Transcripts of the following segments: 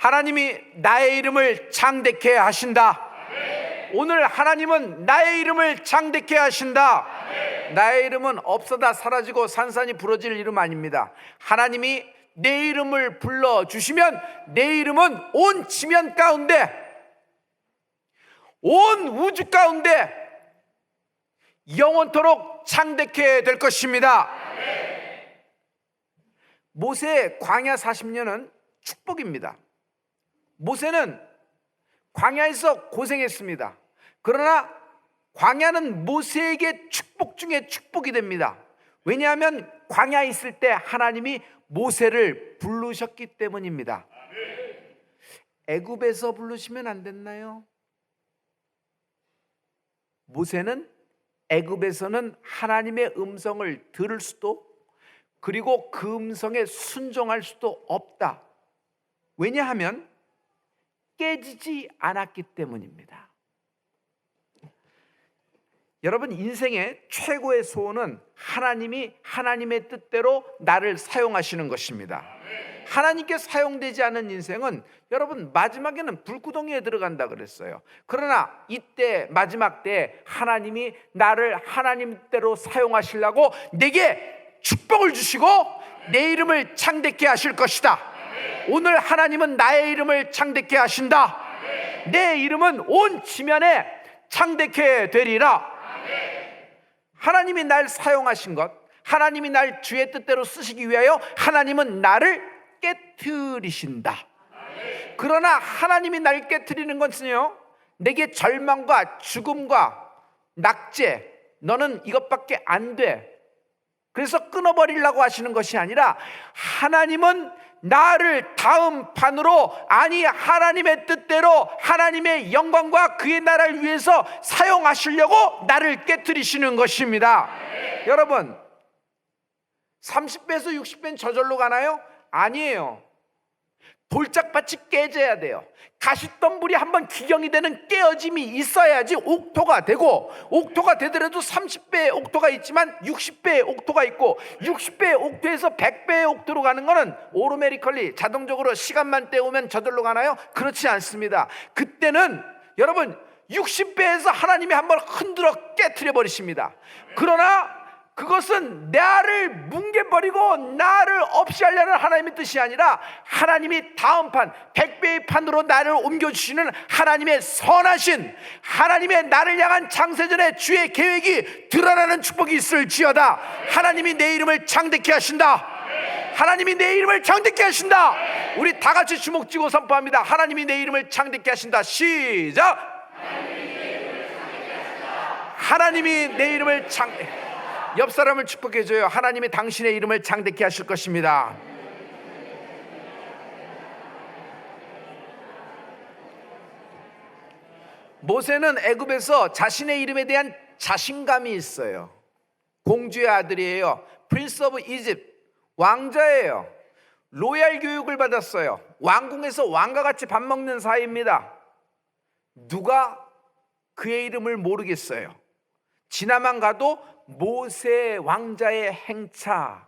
하나님이 나의 이름을 창대케 하신다. 오늘 하나님은 나의 이름을 창대케 하신다. 나의 이름은 없어다 사라지고 산산이 부러질 이름 아닙니다. 하나님이 내 이름을 불러주시면 내 이름은 온 지면 가운데, 온 우주 가운데 영원토록 창대케 될 것입니다. 모세의 광야 40년은 축복입니다. 모세는 광야에서 고생했습니다. 그러나 광야는 모세에게 축복 중에 축복이 됩니다. 왜냐하면 광야에 있을 때 하나님이 모세를 부르셨기 때문입니다. 애굽에서 부르시면 안 됐나요? 모세는 애굽에서는 하나님의 음성을 들을 수도, 그리고 그 음성에 순종할 수도 없다. 왜냐하면 깨지지 않았기 때문입니다. 여러분, 인생의 최고의 소원은 하나님이 하나님의 뜻대로 나를 사용하시는 것입니다. 하나님께 사용되지 않은 인생은 여러분 마지막에는 불구덩이에 들어간다 그랬어요. 그러나 이때 마지막 때 하나님이 나를 하나님대로 사용하시려고 내게 축복을 주시고 내 이름을 창대케 하실 것이다. 오늘 하나님은 나의 이름을 창대케 하신다. 내 이름은 온 지면에 창대케 되리라. 하나님이 날 사용하신 것, 하나님이 날 주의 뜻대로 쓰시기 위하여 하나님은 나를 깨트리신다. 그러나 하나님이 날 깨트리는 것은요, 내게 절망과 죽음과 낙제, 너는 이것밖에 안 돼, 그래서 끊어버리려고 하시는 것이 아니라 하나님은 나를 다음 판으로, 아니 하나님의 뜻대로 하나님의 영광과 그의 나라를 위해서 사용하시려고 나를 깨트리시는 것입니다. 여러분, 30배에서 60배는 저절로 가나요? 아니에요. 돌짝밭이 깨져야 돼요. 가시덤불이 한번 기경이 되는 깨어짐이 있어야지 옥토가 되고, 옥토가 되더라도 30배의 옥토가 있지만 60배의 옥토가 있고, 60배의 옥토에서 100배의 옥토로 가는 것은 오토매티컬리 자동적으로 시간만 때우면 저절로 가나요? 그렇지 않습니다. 그때는 여러분 60배에서 하나님이 한번 흔들어 깨트려 버리십니다. 그러나 그것은 나를 뭉개버리고 나를 없이 하려는 하나님의 뜻이 아니라 하나님이 다음 판 100배의 판으로 나를 옮겨주시는 하나님의 선하신, 하나님의 나를 향한 창세전의 주의 계획이 드러나는 축복이 있을지어다. 하나님이 내 이름을 창대케 하신다. 하나님이 내 이름을 창대케 하신다. 우리 다 같이 주먹 쥐고 선포합니다. 하나님이 내 이름을 창대케 하신다. 시작. 하나님이 내 이름을 옆 사람을 축복해줘요. 하나님이 당신의 이름을 창대케 하실 것입니다. 모세는 애굽에서 자신의 이름에 대한 자신감이 있어요. 공주의 아들이에요. 프린스 오브 이집트, 왕자예요. 로얄 교육을 받았어요. 왕궁에서 왕과같이 밥 먹는 사이입니다. 누가 그의 이름을 모르겠어요. 지나만 가도 모세 왕자의 행차,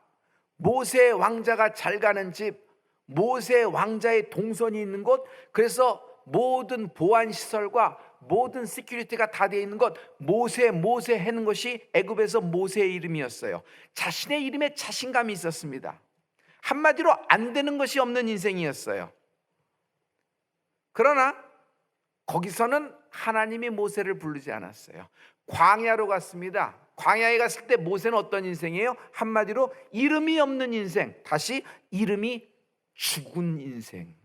모세 왕자가 잘 가는 집, 모세 왕자의 동선이 있는 곳, 그래서 모든 보안시설과 모든 시큐리티가 다 되어 있는 것, 모세 하는 것이 애굽에서 모세의 이름이었어요. 자신의 이름에 자신감이 있었습니다. 한마디로 안 되는 것이 없는 인생이었어요. 그러나 거기서는 하나님이 모세를 부르지 않았어요. 광야로 갔습니다. 광야에 갔을 때 모세는 어떤 인생이에요? 한마디로 이름이 없는 인생, 다시 이름이 죽은 인생.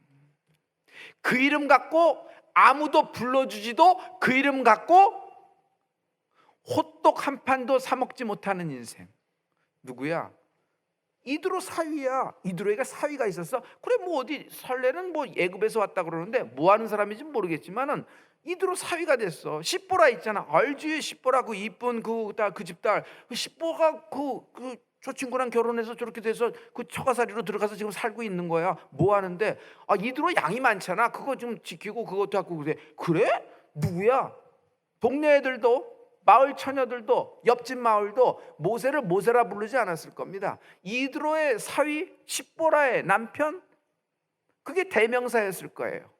그 이름 갖고 아무도 불러주지도, 그 이름 갖고 호떡 한 판도 사 먹지 못하는 인생. 누구야? 이드로 사위야. 이드로가 사위가 있었어. 그래 뭐 어디 설레는 뭐 애굽에서 왔다 그러는데 뭐 하는 사람인지 모르겠지만은 이드로 사위가 됐어. 십보라 있잖아. 알지? 십보라 그 이쁜 그 집딸. 그 십보가 저 친구랑 결혼해서 저렇게 돼서 그 처가살이로 들어가서 지금 살고 있는 거야. 뭐 하는데? 이드로 양이 많잖아. 그거 좀 지키고 그것도 하고 그래. 그래? 누구야? 동네 애들도, 마을 처녀들도, 옆집 마을도 모세를 모세라 부르지 않았을 겁니다. 이드로의 사위, 십보라의 남편, 그게 대명사였을 거예요.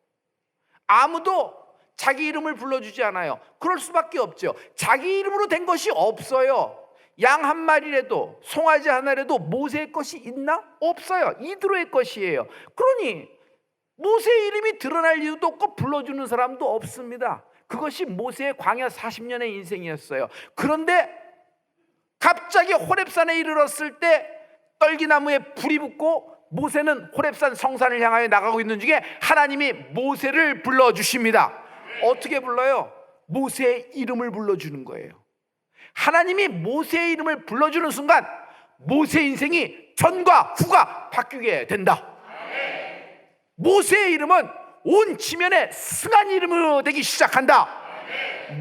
아무도 자기 이름을 불러주지 않아요. 그럴 수밖에 없죠. 자기 이름으로 된 것이 없어요. 양 한 마리라도 송아지 하나라도 모세의 것이 있나? 없어요. 이드로의 것이에요. 그러니 모세의 이름이 드러날 이유도 없고 불러주는 사람도 없습니다. 그것이 모세의 광야 40년의 인생이었어요. 그런데 갑자기 호렙산에 이르렀을 때 떨기나무에 불이 붙고 모세는 호렙산 성산을 향하여 나가고 있는 중에 하나님이 모세를 불러주십니다. 어떻게 불러요? 모세의 이름을 불러주는 거예요. 하나님이 모세의 이름을 불러주는 순간 모세의 인생이 전과 후가 바뀌게 된다. 모세의 이름은 온 지면에 승한 이름으로 되기 시작한다.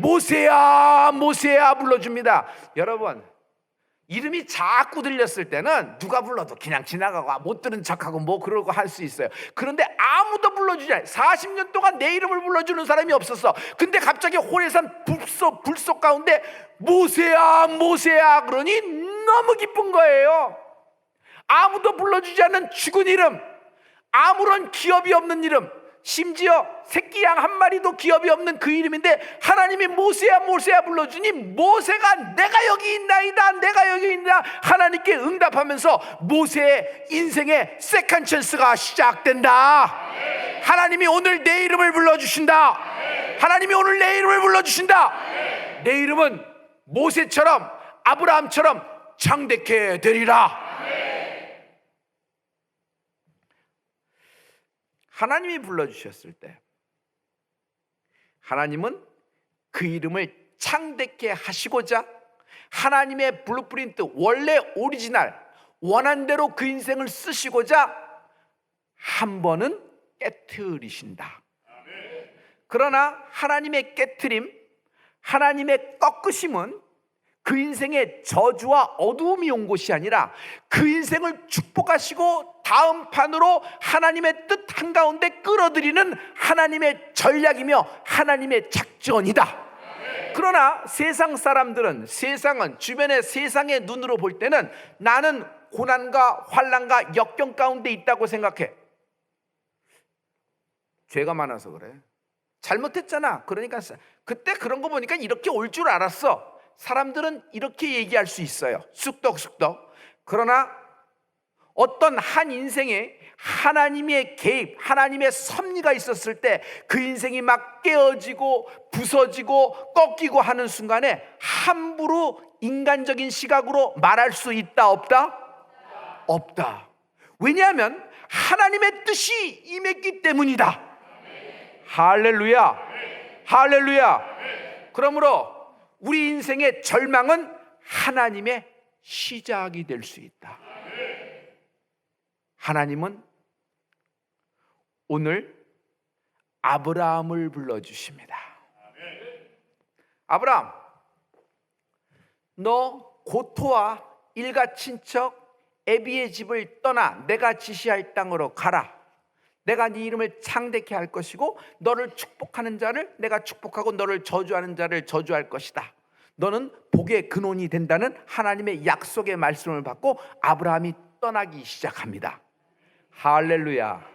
모세야 모세야 불러줍니다. 여러분, 이름이 자꾸 들렸을 때는 누가 불러도 그냥 지나가고 못 들은 척하고 뭐 그러고 할 수 있어요. 그런데 아무도 불러주지 않아요. 40년 동안 내 이름을 불러주는 사람이 없었어. 근데 갑자기 호레산 불속 가운데 모세야 모세야 그러니 너무 기쁜 거예요. 아무도 불러주지 않는 죽은 이름, 아무런 기업이 없는 이름, 심지어 새끼 양 한 마리도 기업이 없는 그 이름인데 하나님이 모세야 모세야 불러주니 모세가 내가 여기 있나이다 내가 여기 있나 하나님께 응답하면서 모세의 인생의 세컨 찬스가 시작된다. 하나님이 오늘 내 이름을 불러주신다. 하나님이 오늘 내 이름을 불러주신다. 내 이름은 모세처럼 아브라함처럼 창대케 되리라. 하나님이 불러주셨을 때 하나님은 그 이름을 창대케 하시고자 하나님의 블루프린트, 원래 오리지널 원한 대로 그 인생을 쓰시고자 한 번은 깨트리신다. 그러나 하나님의 깨트림, 하나님의 꺾으심은 그 인생에 저주와 어두움이 온 것이 아니라 그 인생을 축복하시고 다음 판으로 하나님의 뜻 한가운데 끌어들이는 하나님의 전략이며 하나님의 작전이다. 그러나 세상 사람들은, 세상은, 주변의 세상의 눈으로 볼 때는 나는 고난과 환난과 역경 가운데 있다고 생각해. 죄가 많아서 그래. 잘못했잖아. 그러니까 그때 그런 거 보니까 이렇게 올 줄 알았어. 사람들은 이렇게 얘기할 수 있어요. 쑥덕쑥덕. 그러나 어떤 한 인생에 하나님의 개입, 하나님의 섭리가 있었을 때 그 인생이 막 깨어지고 부서지고 꺾이고 하는 순간에 함부로 인간적인 시각으로 말할 수 있다 없다? 없다. 왜냐하면 하나님의 뜻이 임했기 때문이다. 할렐루야. 할렐루야. 그러므로 우리 인생의 절망은 하나님의 시작이 될 수 있다. 하나님은 오늘 아브라함을 불러주십니다. 아브라함, 너 고토와 일가 친척 에비의 집을 떠나 내가 지시할 땅으로 가라. 내가 네 이름을 창대케 할 것이고 너를 축복하는 자를 내가 축복하고 너를 저주하는 자를 저주할 것이다. 너는 복의 근원이 된다는 하나님의 약속의 말씀을 받고 아브라함이 떠나기 시작합니다. 할렐루야.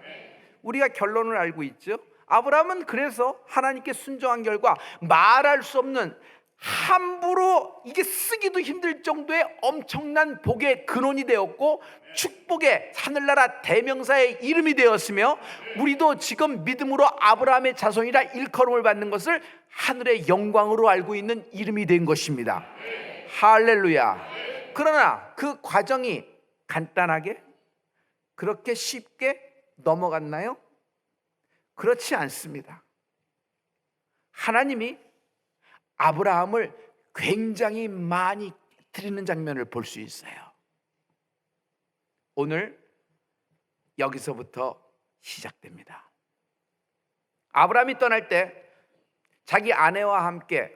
우리가 결론을 알고 있죠. 아브라함은 그래서 하나님께 순종한 결과 말할 수 없는, 함부로 이게 쓰기도 힘들 정도의 엄청난 복의 근원이 되었고 축복의 하늘나라 대명사의 이름이 되었으며 우리도 지금 믿음으로 아브라함의 자손이라 일컬음을 받는 것을 하늘의 영광으로 알고 있는 이름이 된 것입니다. 할렐루야. 그러나 그 과정이 간단하게 그렇게 쉽게 넘어갔나요? 그렇지 않습니다. 하나님이 아브라함을 굉장히 많이 깨트리는 장면을 볼 수 있어요. 오늘 여기서부터 시작됩니다. 아브라함이 떠날 때 자기 아내와 함께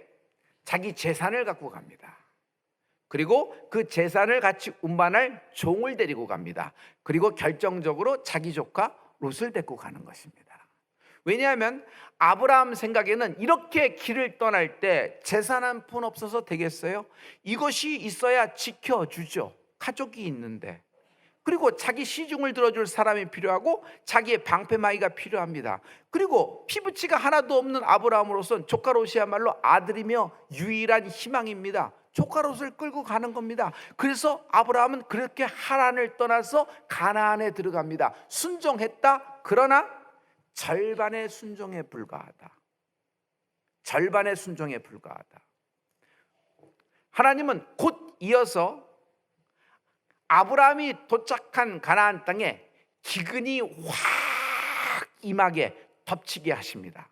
자기 재산을 갖고 갑니다. 그리고 그 재산을 같이 운반할 종을 데리고 갑니다. 그리고 결정적으로 자기 조카 롯을 데리고 가는 것입니다. 왜냐하면 아브라함 생각에는 이렇게 길을 떠날 때 재산 한 푼 없어서 되겠어요? 이것이 있어야 지켜주죠. 가족이 있는데. 그리고 자기 시중을 들어줄 사람이 필요하고 자기의 방패막이가 필요합니다. 그리고 피부치가 하나도 없는 아브라함으로서는 조카롯이야말로 아들이며 유일한 희망입니다. 조카롯을 끌고 가는 겁니다. 그래서 아브라함은 그렇게 하란을 떠나서 가나안에 들어갑니다. 순종했다. 그러나 절반의 순종에 불과하다. 절반의 순종에 불과하다. 하나님은 곧 이어서 아브라함이 도착한 가나안 땅에 기근이 확 임하게 덮치게 하십니다.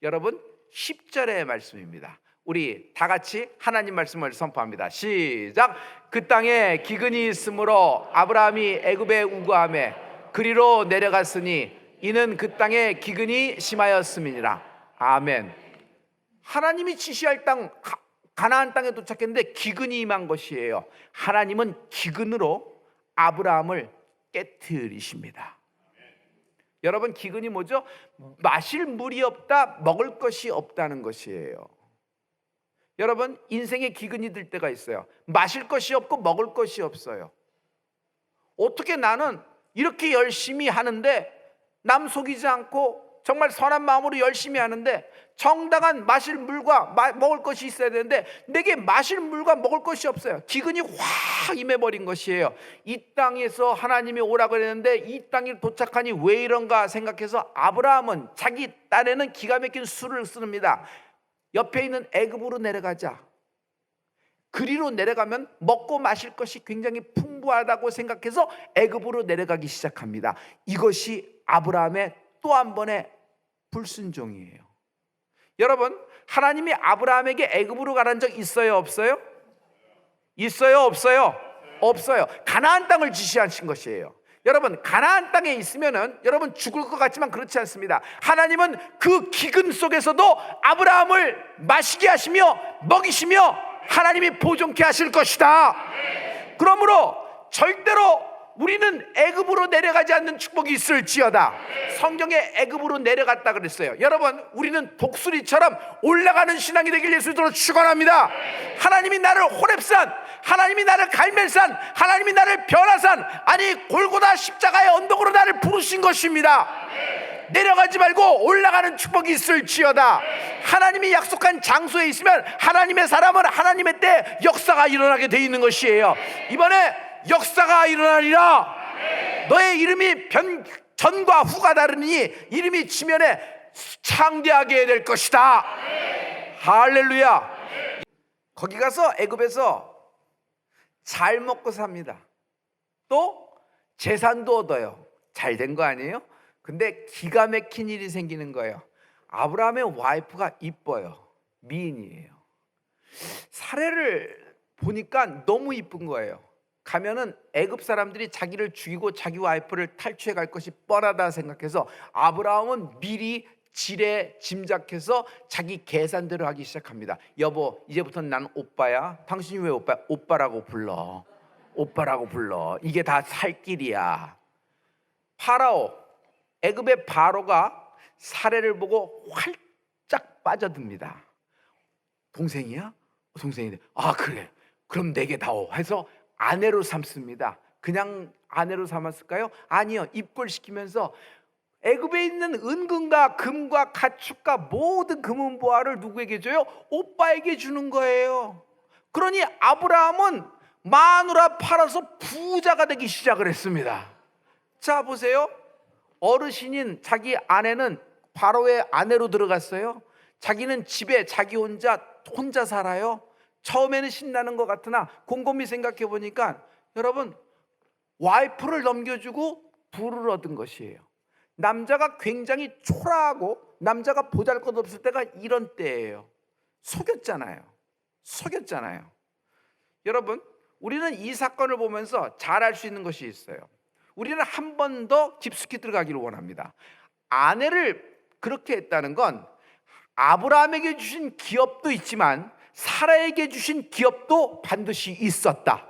여러분 10절의 말씀입니다. 우리 다 같이 하나님 말씀을 선포합니다. 시작. 그 땅에 기근이 있으므로 아브라함이 애굽에 우거하며 그리로 내려갔으니 이는 그 땅에 기근이 심하였음이니라. 아멘. 하나님이 지시할 땅 가나안 땅에 도착했는데 기근이 임한 것이에요. 하나님은 기근으로 아브라함을 깨트리십니다. 여러분 기근이 뭐죠? 마실 물이 없다, 먹을 것이 없다는 것이에요. 여러분 인생에 기근이 들 때가 있어요. 마실 것이 없고 먹을 것이 없어요. 어떻게 나는 이렇게 열심히 하는데 남 속이지 않고 정말 선한 마음으로 열심히 하는데 정당한 마실 물과 먹을 것이 있어야 되는데 내게 마실 물과 먹을 것이 없어요. 기근이 확 임해버린 것이에요. 이 땅에서 하나님이 오라고 그랬는데 이 땅에 도착하니 왜 이런가 생각해서 아브라함은 자기 딴에는 기가 막힌 수를 씁니다. 옆에 있는 애굽으로 내려가자. 그리로 내려가면 먹고 마실 것이 굉장히 풍부하다고 생각해서 애굽으로 내려가기 시작합니다. 이것이 아브라함의 또 한 번의 불순종이에요. 여러분 하나님이 아브라함에게 애굽으로 가라는 적 있어요 없어요? 있어요 없어요? 없어요. 가나안 땅을 지시하신 것이에요. 여러분 가나안 땅에 있으면은 여러분 죽을 것 같지만 그렇지 않습니다. 하나님은 그 기근 속에서도 아브라함을 마시게 하시며 먹이시며 하나님이 보존케 하실 것이다. 그러므로 절대로 우리는 애굽으로 내려가지 않는 축복이 있을지어다. 성경에 애굽으로 내려갔다 그랬어요. 여러분 우리는 독수리처럼 올라가는 신앙이 되길 예수님으로 축원합니다. 하나님이 나를 호렙산, 하나님이 나를 갈멜산, 하나님이 나를 변화산, 아니 골고다 십자가의 언덕으로 나를 부르신 것입니다. 내려가지 말고 올라가는 축복이 있을지어다. 하나님이 약속한 장소에 있으면 하나님의 사람은 하나님의 때 역사가 일어나게 돼 있는 것이에요. 이번에 역사가 일어나리라. 너의 이름이 전과 후가 다르니 이름이 지면에 창대하게 될 것이다. 할렐루야. 거기 가서 애굽에서 잘 먹고 삽니다. 또 재산도 얻어요. 잘 된 거 아니에요? 근데 기가 막힌 일이 생기는 거예요. 아브라함의 와이프가 이뻐요. 미인이에요. 사례를 보니까 너무 이쁜 거예요. 가면은 애굽 사람들이 자기를 죽이고 자기 와이프를 탈취해 갈 것이 뻔하다 생각해서 아브라함은 미리 지레 짐작해서 자기 계산대로 하기 시작합니다. 여보 이제부터는 난 오빠야. 당신이 왜 오빠야? 오빠라고 불러. 오빠라고 불러. 이게 다 살 길이야. 파라오, 애굽의 바로가 사례를 보고 활짝 빠져듭니다. 동생이야? 동생인데 아 그래 그럼 내게 다오 해서 아내로 삼습니다. 그냥 아내로 삼았을까요? 아니요. 입골시키면서 애굽에 있는 은금과 금과 가축과 모든 금은보화를 누구에게 줘요? 오빠에게 주는 거예요. 그러니 아브라함은 마누라 팔아서 부자가 되기 시작을 했습니다. 자 보세요. 어르신인 자기 아내는 바로의 아내로 들어갔어요. 자기는 집에 자기 혼자 살아요. 처음에는 신나는 것 같으나 곰곰이 생각해 보니까 여러분 와이프를 넘겨주고 부를 얻은 것이에요. 남자가 굉장히 초라하고 남자가 보잘것없을 때가 이런 때예요. 속였잖아요. 여러분 우리는 이 사건을 보면서 잘 알 수 있는 것이 있어요. 우리는 한 번 더 깊숙이 들어가기를 원합니다. 아내를 그렇게 했다는 건 아브라함에게 주신 기업도 있지만 사라에게 주신 기업도 반드시 있었다.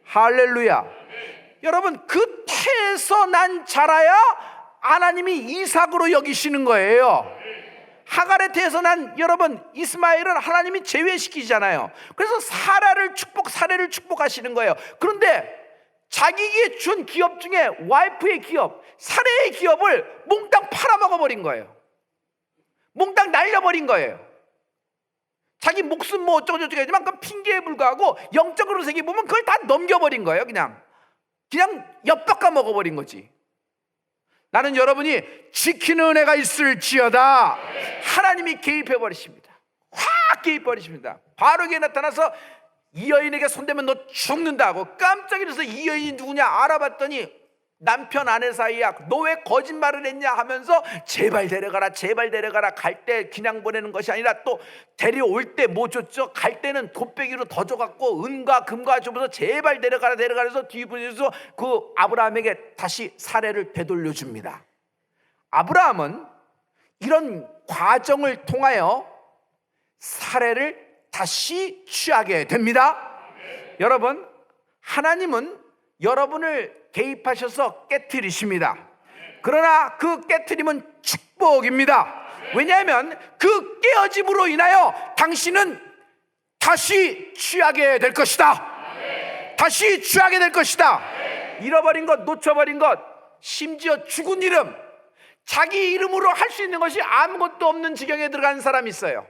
할렐루야. 여러분 그 태에서 난 자라야 하나님이 이삭으로 여기시는 거예요. 하갈의 태에서 난 여러분 이스마엘은 하나님이 제외시키잖아요. 그래서 사라를 축복하시는 거예요. 그런데 자기에게 준 기업 중에 와이프의 기업, 사례의 기업을 몽땅 팔아먹어버린 거예요. 몽땅 날려버린 거예요. 자기 목숨 뭐 어쩌고저쩌고 하지만 그 핑계에 불과하고 영적으로 세계 보면 그걸 다 넘겨버린 거예요. 그냥 엿바꿔 먹어버린 거지. 나는 여러분이 지키는 은혜가 있을지어다. 하나님이 개입해버리십니다. 확 개입해버리십니다. 바로에게 나타나서 이 여인에게 손대면 너 죽는다고. 깜짝 놀라서 이 여인이 누구냐 알아봤더니 남편 아내 사이야. 너 왜 거짓말을 했냐 하면서 제발 데려가라, 제발 데려가라. 갈 때 그냥 보내는 것이 아니라 또 데려올 때 뭐 줬죠? 갈 때는 곱빼기로 더 줘갖고 은과 금과 주면서 제발 데려가라 데려가서 뒤부서서 그 아브라함에게 다시 사례를 되돌려 줍니다. 아브라함은 이런 과정을 통하여 사례를 다시 취하게 됩니다. 여러분, 하나님은 여러분을 개입하셔서 깨트리십니다. 그러나 그 깨트림은 축복입니다. 왜냐하면 그 깨어짐으로 인하여 당신은 다시 취하게 될 것이다. 다시 취하게 될 것이다. 잃어버린 것, 놓쳐버린 것, 심지어 죽은 이름, 자기 이름으로 할 수 있는 것이 아무것도 없는 지경에 들어간 사람이 있어요.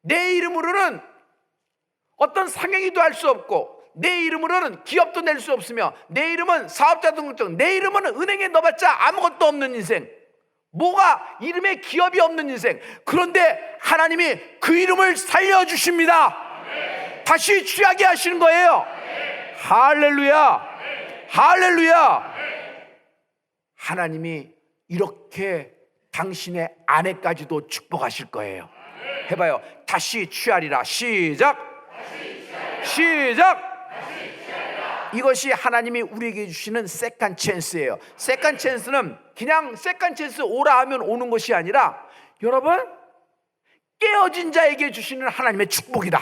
내 이름으로는 어떤 상행위도 할 수 없고, 내 이름으로는 기업도 낼 수 없으며, 내 이름은 사업자 등록증, 내 이름은 은행에 넣어봤자 아무것도 없는 인생, 뭐가 이름에 기업이 없는 인생. 그런데 하나님이 그 이름을 살려주십니다. 다시 취하게 하시는 거예요. 할렐루야, 할렐루야. 하나님이 이렇게 당신의 아내까지도 축복하실 거예요. 해봐요. 다시 취하리라. 시작. 시작. 이것이 하나님이 우리에게 주시는 세컨 찬스예요. 세컨 찬스는 그냥 세컨 찬스 오라 하면 오는 것이 아니라, 여러분, 깨어진 자에게 주시는 하나님의 축복이다.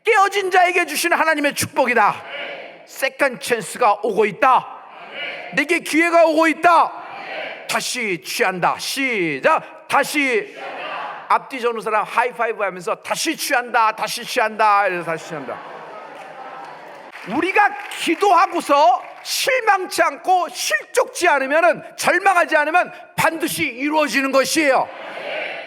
깨어진 자에게 주시는 하나님의 축복이다. 세컨 찬스가 오고 있다. 내게 기회가 오고 있다. 다시 취한다. 시작. 다시. 앞뒤 저는 사람 하이파이브 하면서 다시 취한다, 다시 취한다, 이래서 다시 취한다. 우리가 기도하고서 실망치 않고 실족지 않으면, 절망하지 않으면 반드시 이루어지는 것이에요.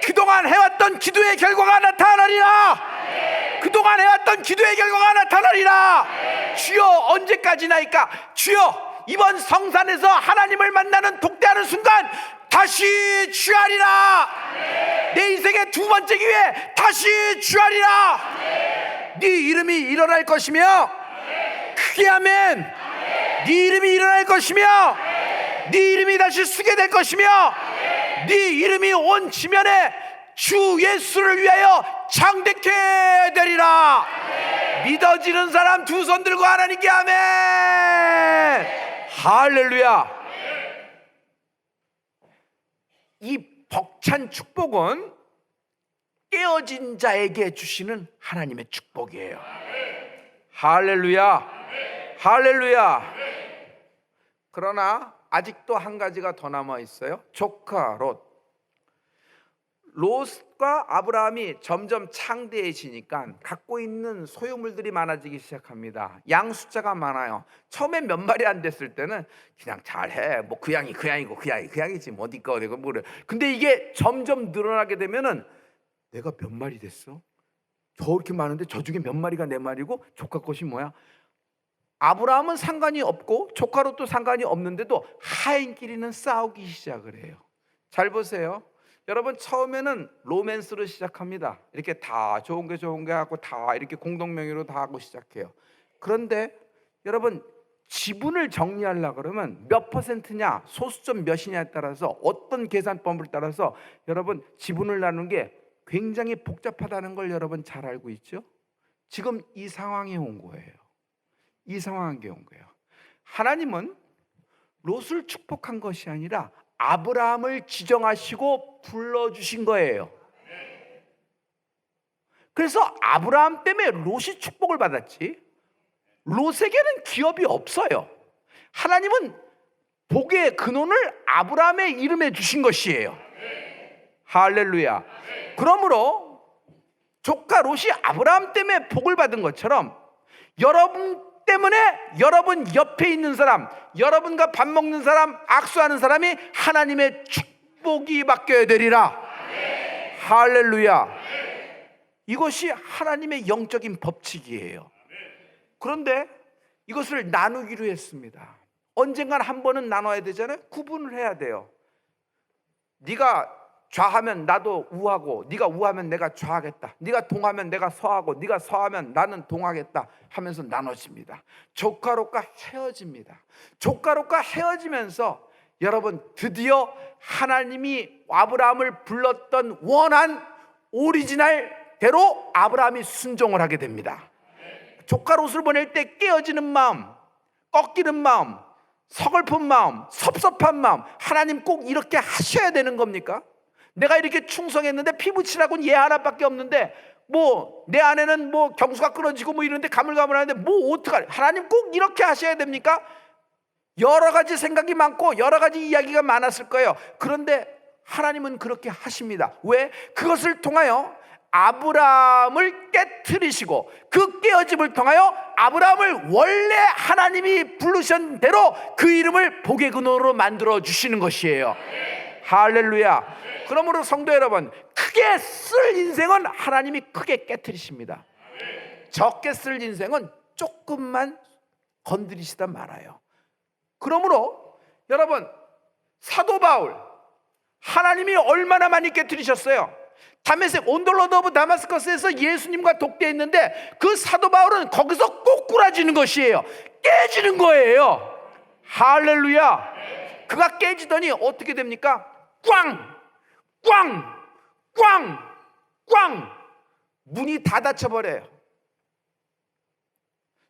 그동안 해왔던 기도의 결과가 나타나리라. 그동안 해왔던 기도의 결과가 나타나리라. 주여, 언제까지나이까? 주여, 이번 성산에서 하나님을 만나는 독대하는 순간 다시 취하리라. 내 인생의 두 번째 기회 다시 취하리라. 네 이름이 일어날 것이며, 크게 아멘. 네 이름이 일어날 것이며, 네 이름이 다시 쓰게 될 것이며, 네 이름이 온 지면에 주 예수를 위하여 창대케 되리라. 믿어지는 사람 두 손 들고 하나님께 아멘. 할렐루야. 이 벅찬 축복은 깨어진 자에게 주시는 하나님의 축복이에요. 할렐루야, 할렐루야. 그러나 아직도 한 가지가 더 남아 있어요. 조카 롯. 롯과 아브라함이 점점 창대해지니까 갖고 있는 소유물들이 많아지기 시작합니다. 양 숫자가 많아요. 처음에 몇 마리 안 됐을 때는 그냥 잘해, 뭐 그 양이 그 양이고 그 양이지 뭐 어디 거 내가 뭐래. 근데 이게 점점 늘어나게 되면은 내가 몇 마리 됐어? 저렇게 많은데 저 중에 몇 마리가 내 말이고 조카 것이 뭐야? 아브라함은 상관이 없고 조카 롯도 상관이 없는데도 하인끼리는 싸우기 시작을 해요. 잘 보세요. 여러분, 처음에는 로맨스로 시작합니다. 이렇게 다 좋은 게 하고 다 이렇게 공동명의로 다 하고 시작해요. 그런데 여러분, 지분을 정리하려고 그러면 몇 퍼센트냐, 소수점 몇이냐에 따라서, 어떤 계산법을 따라서 여러분 지분을 나누는 게 굉장히 복잡하다는 걸 여러분 잘 알고 있죠? 지금 이 상황에 온 거예요. 이 상황에 온 거예요. 하나님은 롯을 축복한 것이 아니라 아브라함을 지정하시고 불러주신 거예요. 그래서 아브라함 때문에 롯이 축복을 받았지, 롯에게는 기업이 없어요. 하나님은 복의 근원을 아브라함의 이름에 주신 것이에요. 할렐루야. 그러므로 조카 롯이 아브라함 때문에 복을 받은 것처럼 여러분 때문에 여러분 옆에 있는 사람, 여러분과 밥 먹는 사람, 악수하는 사람이 하나님의 축복이 바뀌어야 되리라. 할렐루야. 이것이 하나님의 영적인 법칙이에요. 그런데 이것을 나누기로 했습니다. 언젠간 한 번은 나눠야 되잖아요. 구분을 해야 돼요. 네가 좌하면 나도 우하고, 네가 우하면 내가 좌하겠다. 네가 동하면 내가 서하고, 네가 서하면 나는 동하겠다 하면서 나눠집니다. 조카로가 헤어집니다. 조카로가 헤어지면서 여러분 드디어 하나님이 아브라함을 불렀던 원한 오리지널대로 아브라함이 순종을 하게 됩니다. 조카롯을 보낼 때 깨어지는 마음, 꺾이는 마음, 서글픈 마음, 섭섭한 마음, 하나님 꼭 이렇게 하셔야 되는 겁니까? 내가 이렇게 충성했는데 피부칠하고는 얘 하나밖에 없는데 뭐 내 안에는 뭐 경수가 끊어지고 뭐 이런데 가물가물하는데 뭐 어떡하래? 하나님 꼭 이렇게 하셔야 됩니까? 여러 가지 생각이 많고 여러 가지 이야기가 많았을 거예요. 그런데 하나님은 그렇게 하십니다. 왜? 그것을 통하여 아브라함을 깨트리시고 그 깨어짐을 통하여 아브라함을 원래 하나님이 부르신 대로 그 이름을 복의 근원으로 만들어 주시는 것이에요. 할렐루야. 그러므로 성도 여러분, 크게 쓸 인생은 하나님이 크게 깨트리십니다. 적게 쓸 인생은 조금만 건드리시다 말아요. 그러므로 여러분, 사도 바울 하나님이 얼마나 많이 깨트리셨어요. 다메섹 온돌로드 오브 다마스커스에서 예수님과 독대했는데 그 사도 바울은 거기서 꼬꾸라지는 것이에요. 깨지는 거예요. 할렐루야. 그가 깨지더니 어떻게 됩니까? 꽝! 꽝! 꽝! 꽝! 문이 다 닫혀버려요.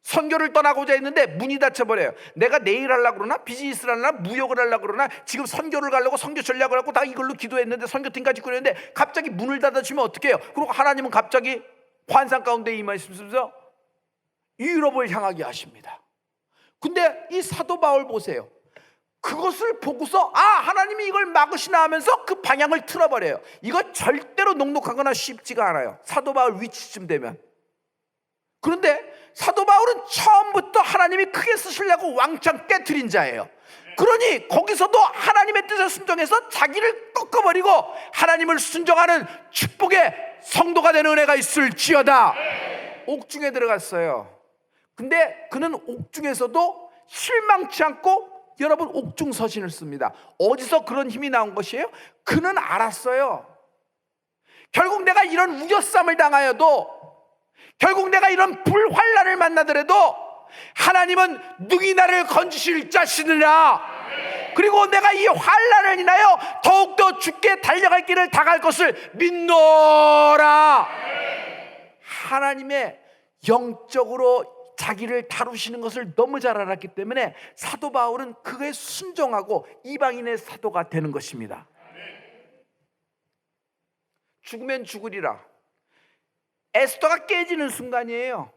선교를 떠나고자 했는데 문이 닫혀버려요. 내가 내일 하려고 그러나, 비즈니스를 하려나, 무역을 하려고 그러나, 지금 선교를 가려고 선교 전략을 하고 다 이걸로 기도했는데, 선교팀까지 꾸렸는데 갑자기 문을 닫아주면 어떡해요? 그리고 하나님은 갑자기 환상 가운데 임하시면서 유럽을 향하게 하십니다. 근데 이 사도 바울 보세요. 그것을 보고서 하나님이 이걸 막으시나 하면서 그 방향을 틀어버려요. 이거 절대로 녹록하거나 쉽지가 않아요. 사도 바울 위치쯤 되면. 그런데 사도 바울은 처음부터 하나님이 크게 쓰시려고 왕창 깨트린 자예요. 그러니 거기서도 하나님의 뜻에 순종해서 자기를 꺾어버리고 하나님을 순종하는 축복의 성도가 되는 은혜가 있을지어다. 옥중에 들어갔어요. 근데 그는 옥중에서도 실망치 않고 여러분 옥중 서신을 씁니다. 어디서 그런 힘이 나온 것이에요? 그는 알았어요. 결국 내가 이런 우겨쌈을 당하여도, 결국 내가 이런 불환란을 만나더라도 하나님은 능히 나를 건지실 자시느라. 그리고 내가 이 환란을 인하여 더욱더 주께 달려갈 길을 다갈 것을 믿노라. 하나님의 영적으로 자기를 다루시는 것을 너무 잘 알았기 때문에 사도 바울은 그에 순종하고 이방인의 사도가 되는 것입니다. 죽으면 죽으리라. 에스더가 깨지는 순간이에요.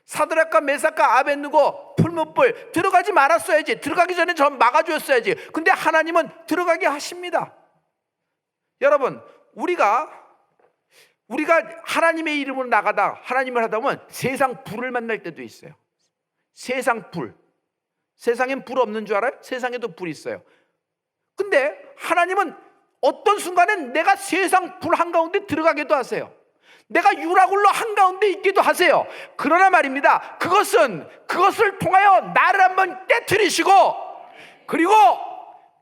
사드락과 메삭과 아벳느고 풀무불 들어가지 말았어야지. 들어가기 전에 전 막아주었어야지. 근데 하나님은 들어가게 하십니다. 여러분, 우리가 하나님의 이름으로 나가다 하나님을 하다 보면 세상 불을 만날 때도 있어요. 세상 불. 세상엔 불 없는 줄 알아요? 세상에도 불이 있어요. 근데 하나님은 어떤 순간엔 내가 세상 불 한가운데 들어가기도 하세요. 내가 유라굴로 한가운데 있기도 하세요. 그러나 말입니다, 그것을 통하여 나를 한번 깨트리시고, 그리고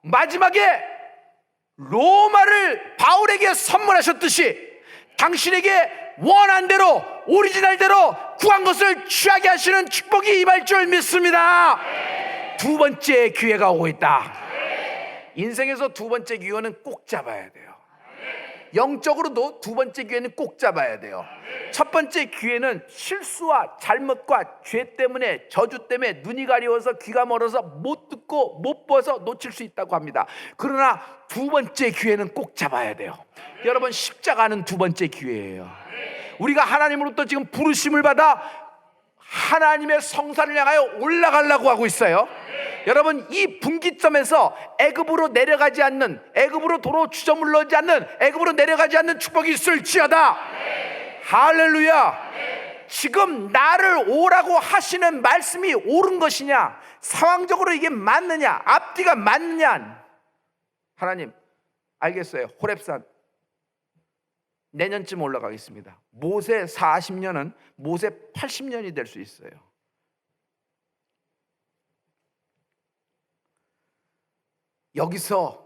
마지막에 로마를 바울에게 선물하셨듯이 당신에게 원한 대로 오리지널대로 구한 것을 취하게 하시는 축복이 임할 줄 믿습니다. 두 번째 기회가 오고 있다. 인생에서 두 번째 기회는 꼭 잡아야 돼요. 영적으로도 두 번째 기회는 꼭 잡아야 돼요. 첫 번째 기회는 실수와 잘못과 죄 때문에, 저주 때문에 눈이 가려워서 귀가 멀어서 못 듣고 못 보아서 놓칠 수 있다고 합니다. 그러나 두 번째 기회는 꼭 잡아야 돼요. 여러분, 십자가는 두 번째 기회예요. 우리가 하나님으로부터 지금 부르심을 받아 하나님의 성산을 향하여 올라가려고 하고 있어요. 여러분, 이 분기점에서 애굽으로 내려가지 않는, 애굽으로 도로 주저물러지 않는, 애굽으로 내려가지 않는 축복이 있을지어다. 할렐루야. 지금 나를 오라고 하시는 말씀이 옳은 것이냐, 상황적으로 이게 맞느냐, 앞뒤가 맞느냐. 하나님, 알겠어요. 호렙산 내년쯤 올라가겠습니다. 모세 40년은 모세 80년이 될 수 있어요. 여기서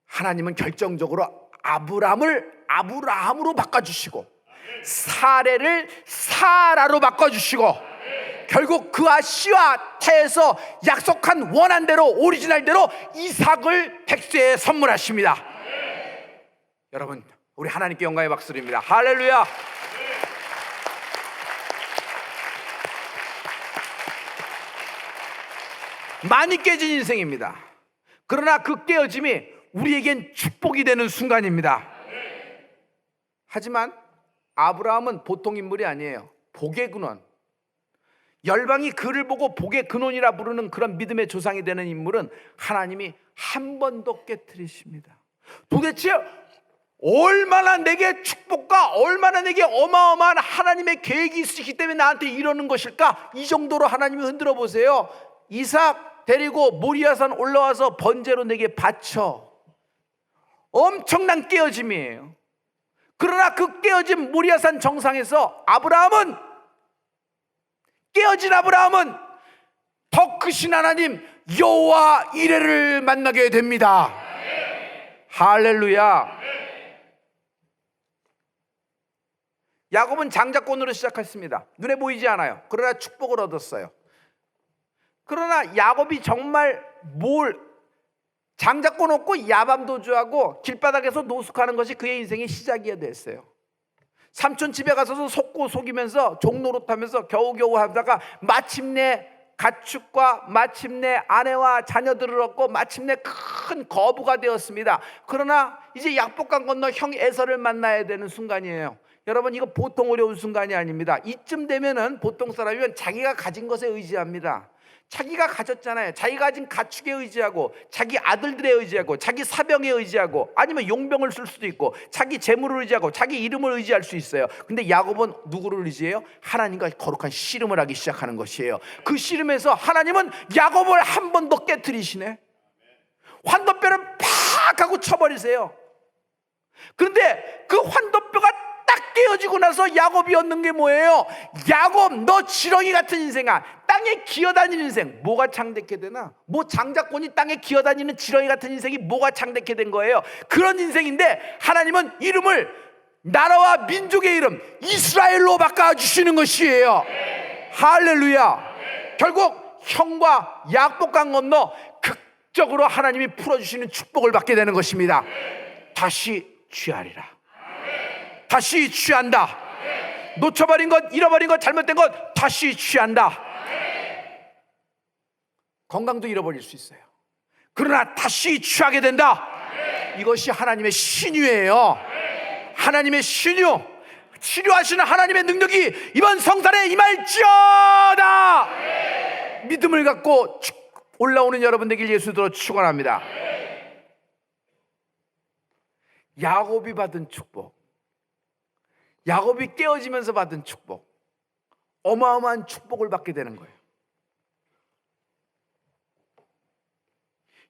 하나님은 결정적으로 아브라함으로 바꿔주시고, 사레를 사라로 바꿔주시고, 결국 그와 씨와 태에서 약속한 원한대로, 오리지널대로 이삭을 백세에 선물하십니다. 여러분, 우리 하나님께 영광의 박수드립니다. 할렐루야. 많이 깨진 인생입니다. 그러나 그 깨어짐이 우리에겐 축복이 되는 순간입니다. 하지만 아브라함은 보통 인물이 아니에요. 복의 근원, 열방이 그를 보고 복의 근원이라 부르는 그런 믿음의 조상이 되는 인물은 하나님이 한 번도 깨트리십니다. 도대체 얼마나 내게 축복과 얼마나 내게 어마어마한 하나님의 계획이 있으시기 때문에 나한테 이러는 것일까? 이 정도로 하나님이 흔들어 보세요. 이삭 데리고 모리아산 올라와서 번제로 내게 바쳐. 엄청난 깨어짐이에요. 그러나 그 깨어진 모리아산 정상에서 깨어진 아브라함은 더 크신 하나님 여호와 이레를 만나게 됩니다. 할렐루야. 야곱은 장자권으로 시작했습니다. 눈에 보이지 않아요. 그러나 축복을 얻었어요. 그러나 야곱이 정말 장자권 얻고 야밤도주하고 길바닥에서 노숙하는 것이 그의 인생의 시작이어야 됐어요. 삼촌 집에 가서도 속고 속이면서 종노릇하면서 겨우겨우 하다가 마침내 가축과 마침내 아내와 자녀들을 얻고 마침내 큰 거부가 되었습니다. 그러나 이제 약복강 건너 형 에서를 만나야 되는 순간이에요. 여러분, 이거 보통 어려운 순간이 아닙니다. 이쯤 되면은 보통 사람이면 자기가 가진 것에 의지합니다. 자기가 가졌잖아요. 자기가 가진 가축에 의지하고, 자기 아들들에 의지하고, 자기 사병에 의지하고, 아니면 용병을 쓸 수도 있고, 자기 재물을 의지하고, 자기 이름을 의지할 수 있어요. 근데 야곱은 누구를 의지해요? 하나님과 거룩한 씨름을 하기 시작하는 것이에요. 그 씨름에서 하나님은 야곱을 한 번 더 깨트리시네. 환도뼈를 팍 하고 쳐버리세요. 그런데 그 환도뼈가 딱 깨어지고 나서 야곱이 얻는 게 뭐예요? 야곱, 너 지렁이 같은 인생아, 땅에 기어다니는 인생. 뭐가 창대케 되나? 장자권이 땅에 기어다니는 지렁이 같은 인생이 뭐가 창대케 된 거예요? 그런 인생인데 하나님은 이름을, 나라와 민족의 이름 이스라엘로 바꿔주시는 것이에요. 할렐루야. 결국 형과 약복강 건너 극적으로 하나님이 풀어주시는 축복을 받게 되는 것입니다. 다시 취하리라. 다시 취한다. 놓쳐버린 것, 잃어버린 것, 잘못된 것 다시 취한다. 건강도 잃어버릴 수 있어요. 그러나 다시 취하게 된다. 이것이 하나님의 신유예요. 하나님의 신유, 치료하시는 하나님의 능력이 이번 성산에 임할지어다. 믿음을 갖고 올라오는 여러분 되길 예수로 축원합니다. 야곱이 받은 축복, 야곱이 깨어지면서 받은 축복, 어마어마한 축복을 받게 되는 거예요.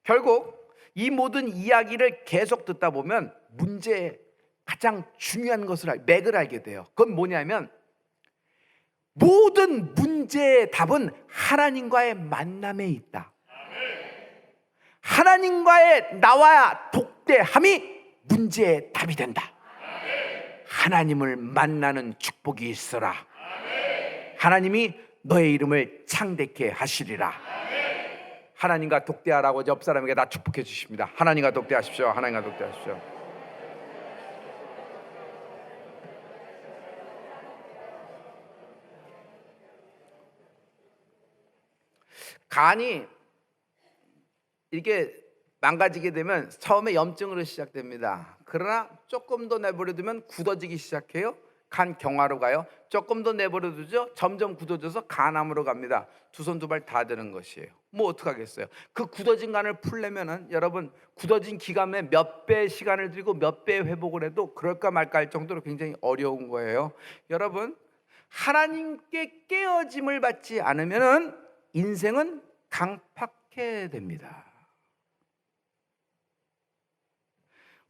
결국 이 모든 이야기를 계속 듣다 보면 문제의 가장 중요한 것을, 맥을 알게 돼요. 그건 뭐냐면 모든 문제의 답은 하나님과의 만남에 있다. 하나님과의 나와 독대함이 문제의 답이 된다. 하나님을 만나는 축복이 있어라. 하나님이 너의 이름을 창대케 하시리라. 하나님과 독대하라고 옆 사람에게 다 축복해 주십니다. 하나님과 독대하십시오. 하나님과 독대하십시오. 간이 이게 망가지게 되면 처음에 염증으로 시작됩니다. 그러나 조금 더 내버려두면 굳어지기 시작해요. 간 경화로 가요. 조금 더 내버려두죠. 점점 굳어져서 간암으로 갑니다. 두 손 두 발 다 되는 것이에요. 뭐 어떡하겠어요. 그 굳어진 간을 풀려면은 여러분, 굳어진 기간에 몇 배 시간을 들이고 몇 배 회복을 해도 그럴까 말까 할 정도로 굉장히 어려운 거예요. 여러분, 하나님께 깨어짐을 받지 않으면 인생은 강팍해 됩니다.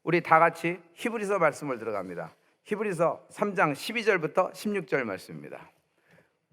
우리 다 같이 히브리서 말씀을 들어갑니다. 히브리서 3장 12절부터 16절 말씀입니다.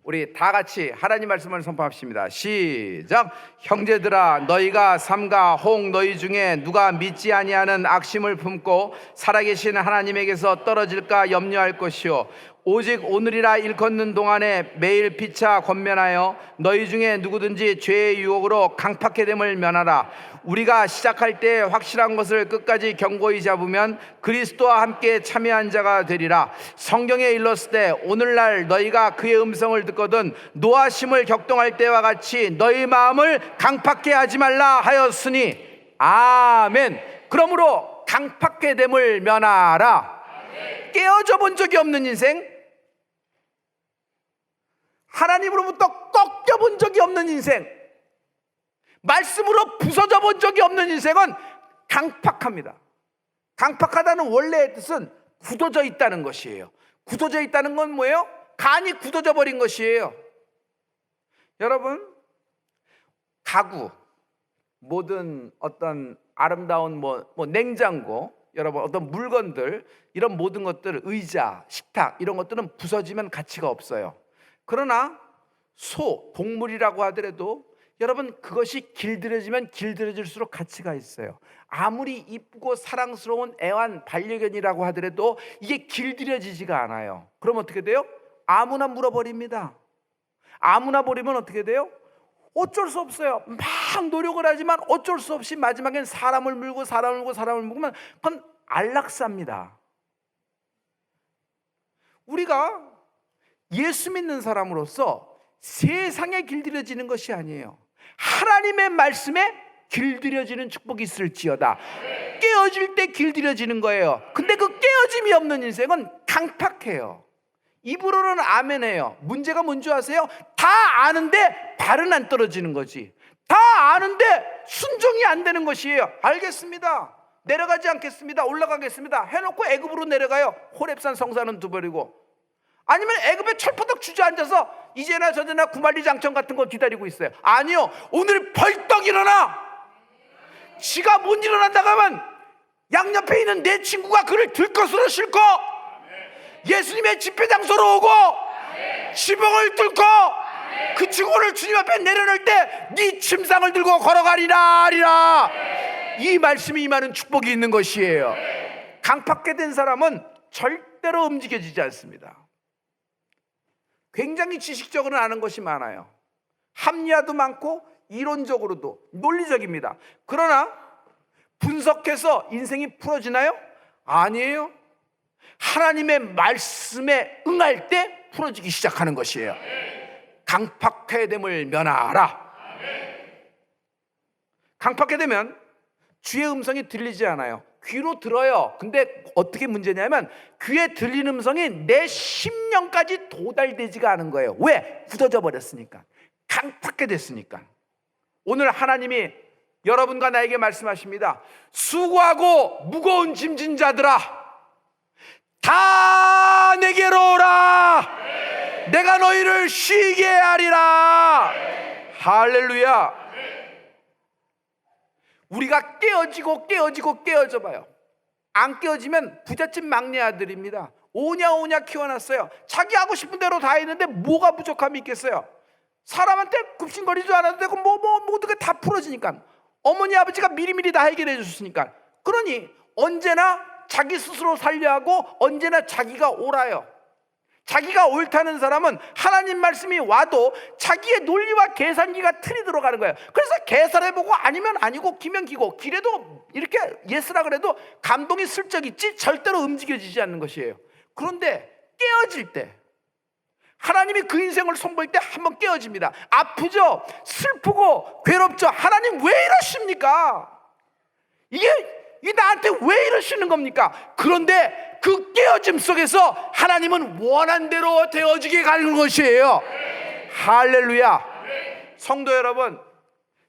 우리 다 같이 하나님 말씀을 선포합시다. 시작. 형제들아, 너희가 삼가 혹 너희 중에 누가 믿지 아니하는 악심을 품고 살아계신 하나님에게서 떨어질까 염려할 것이요, 오직 오늘이라 일컫는 동안에 매일 피차 권면하여 너희 중에 누구든지 죄의 유혹으로 강팍해 됨을 면하라. 우리가 시작할 때 확실한 것을 끝까지 견고히 잡으면 그리스도와 함께 참여한 자가 되리라. 성경에 일렀을 오늘날 너희가 그의 음성을 듣거든 노하심을 격동할 때와 같이 너희 마음을 강팍해 하지 말라 하였으니. 아멘. 그러므로 강팍해 됨을 면하라. 깨어져 본 적이 없는 인생, 하나님으로부터 꺾여 본 적이 없는 인생, 말씀으로 부서져 본 적이 없는 인생은 강팍합니다. 강팍하다는 원래의 뜻은 굳어져 있다는 것이에요. 굳어져 있다는 건 뭐예요? 간이 굳어져 버린 것이에요. 여러분, 가구, 모든 어떤 아름다운 냉장고, 여러분 어떤 물건들, 이런 모든 것들, 의자, 식탁, 이런 것들은 부서지면 가치가 없어요. 그러나 소, 동물이라고 하더라도 여러분, 그것이 길들여지면 길들여질수록 가치가 있어요. 아무리 이쁘고 사랑스러운 애완 반려견이라고 하더라도 이게 길들여지지가 않아요. 그럼 어떻게 돼요? 아무나 물어버립니다. 아무나 버리면 어떻게 돼요? 어쩔 수 없어요. 막 노력을 하지만 어쩔 수 없이 마지막엔 사람을 물고 물으면 그건 안락사입니다. 우리가 예수 믿는 사람으로서 세상에 길들여지는 것이 아니에요. 하나님의 말씀에 길들여지는 축복이 있을지어다. 깨어질 때 길들여지는 거예요. 근데 그 깨어짐이 없는 인생은 강팍해요. 입으로는 아멘해요. 문제가 뭔지 아세요? 다 아는데 발은 안 떨어지는 거지. 다 아는데 순종이 안 되는 것이에요. 알겠습니다, 내려가지 않겠습니다, 올라가겠습니다 해놓고 애굽으로 내려가요. 호렙산 성산은 두버리고. 아니면 애굽에 철퍼덕 주저앉아서 이제나 저제나 구만리장청 같은 거 기다리고 있어요. 아니요, 오늘 벌떡 일어나. 지가 못 일어난다고 하면 양옆에 있는 내 친구가 그를 들것으로 싣고 예수님의 집회 장소로 오고 지붕을 뚫고 그 친구를 주님 앞에 내려놓을 때 네 침상을 들고 걸어가리라 하리라. 이 말씀이 임하는 축복이 있는 것이에요. 강팍게 된 사람은 절대로 움직여지지 않습니다. 굉장히 지식적으로 아는 것이 많아요. 합리화도 많고 이론적으로도 논리적입니다. 그러나 분석해서 인생이 풀어지나요? 아니에요. 하나님의 말씀에 응할 때 풀어지기 시작하는 것이에요. 강팍해 됨을 면하라. 강팍해 되면 주의 음성이 들리지 않아요. 귀로 들어요. 근데 어떻게 문제냐면 귀에 들리는 음성이 내 심령까지 도달되지가 않은 거예요. 왜? 굳어져 버렸으니까. 강팍해 됐으니까. 오늘 하나님이 여러분과 나에게 말씀하십니다. 수고하고 무거운 짐진 자들아, 다 내게로 오라. 내가 너희를 쉬게 하리라. 할렐루야. 우리가 깨어져 봐요. 안 깨어지면 부잣집 막내 아들입니다. 오냐 키워놨어요. 자기 하고 싶은 대로 다 했는데 뭐가 부족함이 있겠어요? 사람한테 굽신거리지 않아도 되고 모두가 다 풀어지니까. 어머니 아버지가 미리미리 다 해결해 줬으니까. 그러니 언제나 자기 스스로 살려하고 언제나 자기가 옳아요. 자기가 옳다는 사람은 하나님 말씀이 와도 자기의 논리와 계산기가 틀이 들어가는 거예요. 그래서 계산해보고 아니면 아니고 기면 기고, 기래도 이렇게 예스라 그래도 감동이 슬쩍 있지 절대로 움직여지지 않는 것이에요. 그런데 깨어질 때, 하나님이 그 인생을 선보일 때 한번 깨어집니다. 아프죠? 슬프고 괴롭죠? 하나님 왜 이러십니까? 이게 나한테 왜 이러시는 겁니까? 그런데 그 깨어짐 속에서 하나님은 원한 대로 되어지게 가는 것이에요. 할렐루야. 성도 여러분,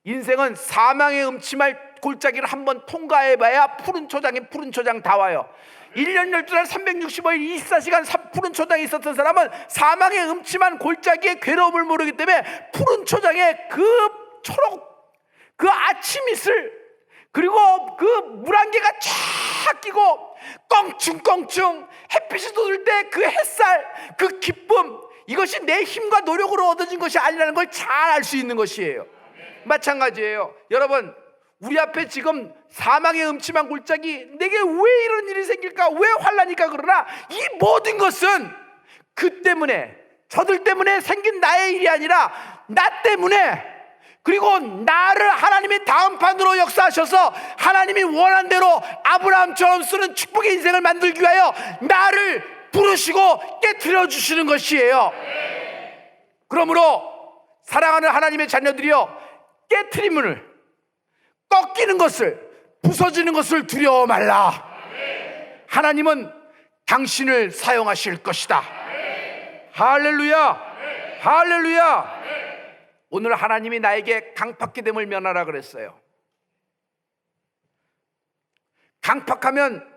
인생은 사망의 음침할 골짜기를 한번 통과해봐야 푸른 초장 다 와요. 1년 12달 365일 24시간 푸른 초장에 있었던 사람은 사망의 음침한 골짜기의 괴로움을 모르기 때문에 푸른 초장에 그 초록, 그 아침 이슬, 그리고 그 물안개가 쫙 끼고 껑충껑충 햇빛이 돋을 때 그 햇살, 그 기쁨, 이것이 내 힘과 노력으로 얻어진 것이 아니라는 걸 잘 알 수 있는 것이에요. 마찬가지예요. 여러분, 우리 앞에 지금 사망의 음침한 골짜기, 내게 왜 이런 일이 생길까, 왜 환난일까, 그러나 이 모든 것은 그 때문에, 저들 때문에 생긴 나의 일이 아니라 나 때문에, 그리고 나를 하나님이 다음 판으로 역사하셔서 하나님이 원한 대로 아브라함처럼 쓰는 축복의 인생을 만들기 위하여 나를 부르시고 깨트려 주시는 것이에요. 그러므로 사랑하는 하나님의 자녀들이여, 깨트림을, 꺾이는 것을, 부서지는 것을 두려워 말라. 하나님은 당신을 사용하실 것이다. 할렐루야, 할렐루야. 오늘 하나님이 나에게 강팍기됨을 면하라 그랬어요. 강팍하면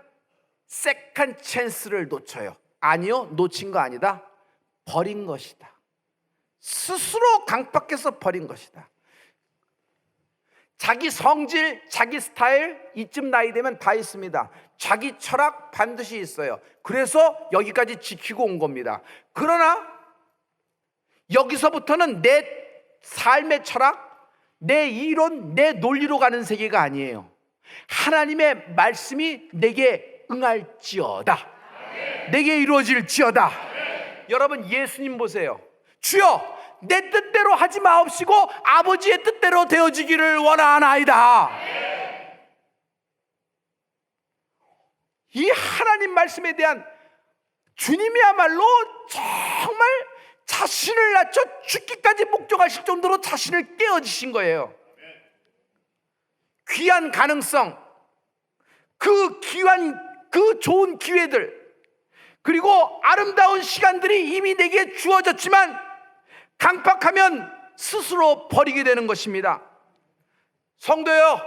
세컨 찬스를 놓쳐요. 아니요, 놓친 거 아니다. 버린 것이다. 스스로 강팍해서 버린 것이다. 자기 성질, 자기 스타일, 이쯤 나이 되면 다 있습니다. 자기 철학 반드시 있어요. 그래서 여기까지 지키고 온 겁니다. 그러나 여기서부터는 내 삶의 철학, 내 이론, 내 논리로 가는 세계가 아니에요. 하나님의 말씀이 내게 응할지어다, 내게 이루어질지어다. 여러분, 예수님 보세요. 주여, 내 뜻대로 하지 마옵시고 아버지의 뜻대로 되어지기를 원하나이다. 이 하나님 말씀에 대한 주님이야말로 정말 자신을 낮춰 죽기까지 목적하실 정도로 자신을 깨어지신 거예요. 귀한 가능성, 그 귀한, 그 좋은 기회들, 그리고 아름다운 시간들이 이미 내게 주어졌지만 강팍하면 스스로 버리게 되는 것입니다. 성도여,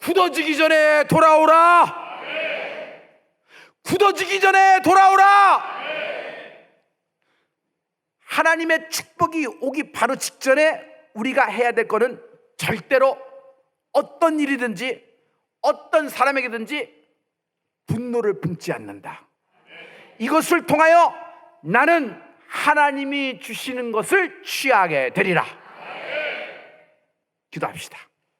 굳어지기 전에 돌아오라. 굳어지기 전에 돌아오라. 하나님의 축복이 오기 바로 직전에 우리가 해야 될 것은 절대로 어떤 일이든지 어떤 사람에게든지 분노를 품지 않는다. 이것을 통하여 나는 하나님이 주시는 것을 취하게 되리라. 기도합시다.